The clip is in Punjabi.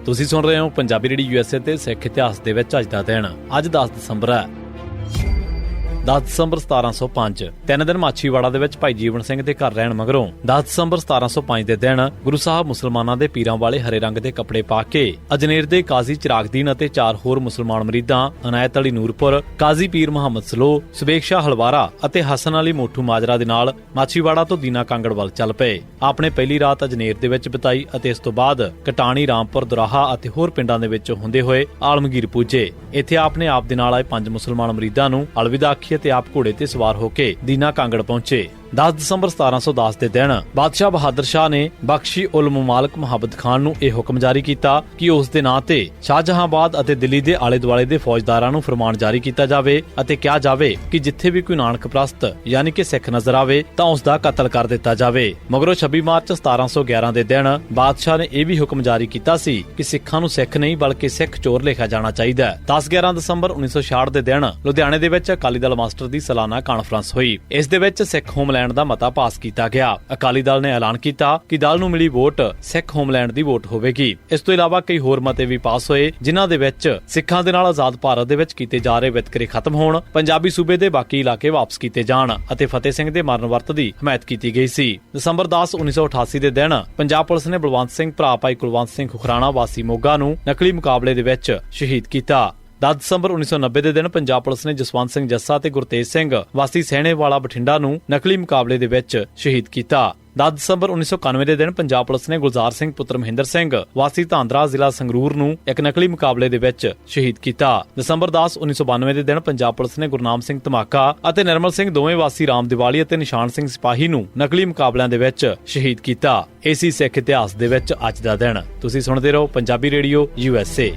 ਤੁਸੀਂ ਸੁਣ ਰਹੇ ਹੋ ਪੰਜਾਬੀ ਰੇਡੀਓ USA ਤੇ ਸਿੱਖ ਇਤਿਹਾਸ ਦੇ ਵਿੱਚ ਅੱਜ ਦਾ ਦਿਨ। ਅੱਜ 10 ਦਸੰਬਰ ਹੈ। 10 ਦਸੰਬਰ 1705 ਤਿੰਨ ਦਿਨ ਮਾਛੀਵਾੜਾ ਦੇ ਵਿੱਚ ਭਾਈ ਜੀਵਨ ਸਿੰਘ ਦੇ ਘਰ ਰਹਿਣ ਮਗਰੋਂ 10 ਦਸੰਬਰ 1705 ਦੇ ਦਿਨ ਗੁਰੂ ਸਾਹਿਬ ਮੁਸਲਮਾਨਾਂ ਦੇ ਪੀਰਾਂ ਵਾਲੇ ਹਰੇ ਰੰਗ ਦੇ ਕੱਪੜੇ ਪਾ ਕੇ ਅਜਨੇਰ ਦੇ ਕਾਜ਼ੀ ਚਿਰਾਗਦੀਨ ਅਤੇ 4 ਹੋਰ ਮੁਸਲਮਾਨ ਮਰੀਦਾਂ ਅਨਾਇਤ ਅਲੀ ਨੂਰਪੁਰ, ਕਾਜ਼ੀ ਪੀਰ ਮੁਹੰਮਦ ਸਲੋ, ਸੁਬੇਗ ਸ਼ਾਹ ਹਲਵਾਰਾ ਅਤੇ ਹਸਨ ਅਲੀ ਮੋਠੂ ਮਾਜਰਾ ਦੇ ਨਾਲ ਮਾਛੀਵਾੜਾ ਤੋਂ ਦੀਨਾ ਕਾਂਗੜ ਵੱਲ ਚੱਲ ਪਏ। ਆਪਨੇ ਪਹਿਲੀ ਰਾਤ ਅਜਨੇਰ ਦੇ ਵਿੱਚ ਬਿਤਾਈ ਅਤੇ ਇਸ ਤੋਂ ਬਾਅਦ ਕਟਾਣੀ, ਰਾਮਪੁਰ, ਦੁਰਾਹਾ ਅਤੇ ਹੋਰ ਪਿੰਡਾਂ ਦੇ ਵਿੱਚ ਹੁੰਦੇ ਹੋਏ ਆਲਮਗੀਰ ਪੁੱਜੇ। ਇੱਥੇ ਆਪਨੇ ਆਪ ਦੇ ਨਾਲ ਆਏ 5 ਮੁਸਲਮਾਨ ਮਰੀਦਾਂ ਨੂੰ ਅਲਵਿਦਾ ਆਖੀ ਅਤੇ ਆਪ ਘੋੜੇ ਤੇ ਸਵਾਰ ਹੋ ਕੇ ਦੀਨਾ ਕਾਂਗੜ ਪਹੁੰਚੇ। 10 ਦਸੰਬਰ 1710 ਦੇ ਦਿਨ ਬਾਦਸ਼ਾਹ ਬਹਾਦਰ ਸ਼ਾਹ ਨੇ ਬਖਸ਼ੀ ਉਲ ਮੁਮਾਲਕ ਮੁਹੱਬਤ ਖਾਨ ਨੂੰ ਇਹ ਹੁਕਮ ਜਾਰੀ ਕੀਤਾ ਕਿ ਉਸ ਦੇ ਨਾਂ ਤੇ ਸ਼ਾਹਜਹਾਂਬਾਦ ਅਤੇ ਦਿੱਲੀ ਦੇ ਆਲੇ ਦੁਆਲੇ ਦੇ ਫੌਜਦਾਰਾਂ ਨੂੰ ਫਰਮਾਨ ਜਾਰੀ ਕੀਤਾ ਜਾਵੇ ਅਤੇ ਕਿਹਾ ਜਾਵੇ ਕਿ ਜਿੱਥੇ ਵੀ ਕੋਈ ਨਾਨਕ ਪ੍ਰਸਤ ਯਾਨੀ ਕਿ ਸਿੱਖ ਨਜ਼ਰ ਆਵੇ ਤਾਂ ਉਸ ਦਾ ਕਤਲ ਕਰ ਦਿੱਤਾ ਜਾਵੇ। ਮਗਰੋਂ 26 ਮਾਰਚ 1711 ਦੇ ਦਿਨ ਬਾਦਸ਼ਾਹ ਨੇ ਇਹ ਵੀ ਹੁਕਮ ਜਾਰੀ ਕੀਤਾ ਸੀ ਕਿ ਸਿੱਖਾਂ ਨੂੰ ਸਿੱਖ ਨਹੀਂ ਬਲਕਿ ਸਿੱਖ ਚੋਰ ਲਿਖਿਆ ਜਾਣਾ ਚਾਹੀਦਾ ਹੈ। 10-11 ਦਸੰਬਰ 1966 ਦੇ ਦਿਨ ਲੁਧਿਆਣੇ ਦੇ ਵਿੱਚ ਅਕਾਲੀ ਦਲ ਮਾਸਟਰ ਦੀ ਸਾਲਾਨਾ ਕਾਨਫਰੰਸ ਹੋਈ। ਇਸ ਦੇ ਵਿੱਚ ਸਿੱਖ ਹੋਮਲੈਂਡ ਦਾ ਮਤਾ ਪਾਸ ਕੀਤਾ ਗਿਆ। ਅਕਾਲੀ ਦਲ ਨੇ ਐਲਾਨ ਕੀਤਾ ਕਿ ਦਲ ਨੂੰ ਮਿਲੀ ਵੋਟ ਸਿੱਖ ਹੋਮਲੈਂਡ ਦੀ ਵੋਟ ਹੋਵੇਗੀ। ਇਸ ਤੋਂ ਇਲਾਵਾ ਕਈ ਹੋਰ ਮਤੇ ਵੀ ਪਾਸ ਹੋਏ ਜਿਨ੍ਹਾਂ ਦੇ ਵਿੱਚ ਸਿੱਖਾਂ ਦੇ ਨਾਲ ਆਜ਼ਾਦ ਭਾਰਤ ਦੇ ਵਿੱਚ ਕੀਤੇ ਜਾ ਰਹੇ ਵਿਤਕਰੇ ਖਤਮ ਹੋਣ, ਪੰਜਾਬੀ ਸੂਬੇ ਦੇ ਬਾਕੀ ਇਲਾਕੇ ਵਾਪਸ ਕੀਤੇ ਜਾਣ ਅਤੇ ਫਤਿਹ ਸਿੰਘ ਦੇ ਮਰਨ ਵਰਤ ਦੀ ਹਮਾਇਤ ਕੀਤੀ ਗਈ ਸੀ। ਦਸੰਬਰ 10, 1988 ਦੇ ਦਿਨ ਪੰਜਾਬ ਪੁਲਿਸ ਨੇ ਬਲਵੰਤ ਸਿੰਘ ਭਰਾ ਭਾਈ ਕੁਲਵੰਤ ਸਿੰਘ ਖੁਖਰਾਣਾ ਵਾਸੀ ਮੋਗਾ ਨੂੰ ਨਕਲੀ ਮੁਕਾਬਲੇ ਦੇ ਵਿੱਚ ਸ਼ਹੀਦ ਕੀਤਾ। 10 ਦਸੰਬਰ 1990 ਦੇ ਦਿਨ ਪੰਜਾਬ ਪੁਲਿਸ ਨੇ ਜਸਵੰਤ ਸਿੰਘ ਜੱਸਾ ਤੇ ਗੁਰਤੇਜ ਸਿੰਘ ਵਾਸੀ ਸਹਿਣੇਵਾਲਾ ਬਠਿੰਡਾ ਨੂੰ ਨਕਲੀ ਮੁਕਾਬਲੇ ਦੇ ਵਿੱਚ ਸ਼ਹੀਦ ਕੀਤਾ। 10 ਦਸੰਬਰ 1991 ਦੇ ਦਿਨ ਪੰਜਾਬ ਪੁਲਿਸ ਨੇ ਗੁਲਜ਼ਾਰ ਸਿੰਘ ਪੁੱਤਰ ਮਹਿੰਦਰ ਸਿੰਘ ਵਾਸੀ ਧਾਂਦਰਾ ਜ਼ਿਲ੍ਹਾ ਸੰਗਰੂਰ ਨੂੰ ਇੱਕ ਨਕਲੀ ਮੁਕਾਬਲੇ ਦੇ ਵਿੱਚ ਸ਼ਹੀਦ ਕੀਤਾ। ਦਸੰਬਰ 10, 1992 ਦੇ ਦਿਨ ਪੰਜਾਬ ਪੁਲਿਸ ਨੇ ਗੁਰਨਾਮ ਸਿੰਘ ਧਮਾਕਾ ਅਤੇ ਨਿਰਮਲ ਸਿੰਘ ਦੋਵੇਂ ਵਾਸੀ ਰਾਮ ਦਿਵਾਲੀ ਅਤੇ ਨਿਸ਼ਾਨ ਸਿੰਘ ਸਿਪਾਹੀ ਨੂੰ ਨਕਲੀ ਮੁਕਾਬਲਿਆਂ ਦੇ ਵਿੱਚ ਸ਼ਹੀਦ ਕੀਤਾ। ਇਸੀ ਸਿੱਖ ਇਤਿਹਾਸ ਦੇ ਵਿੱਚ ਅੱਜ ਦਾ ਦਿਨ। ਤੁਸੀਂ ਸੁਣਦੇ ਰਹੋ ਪੰਜਾਬੀ ਰੇਡੀਓ USA।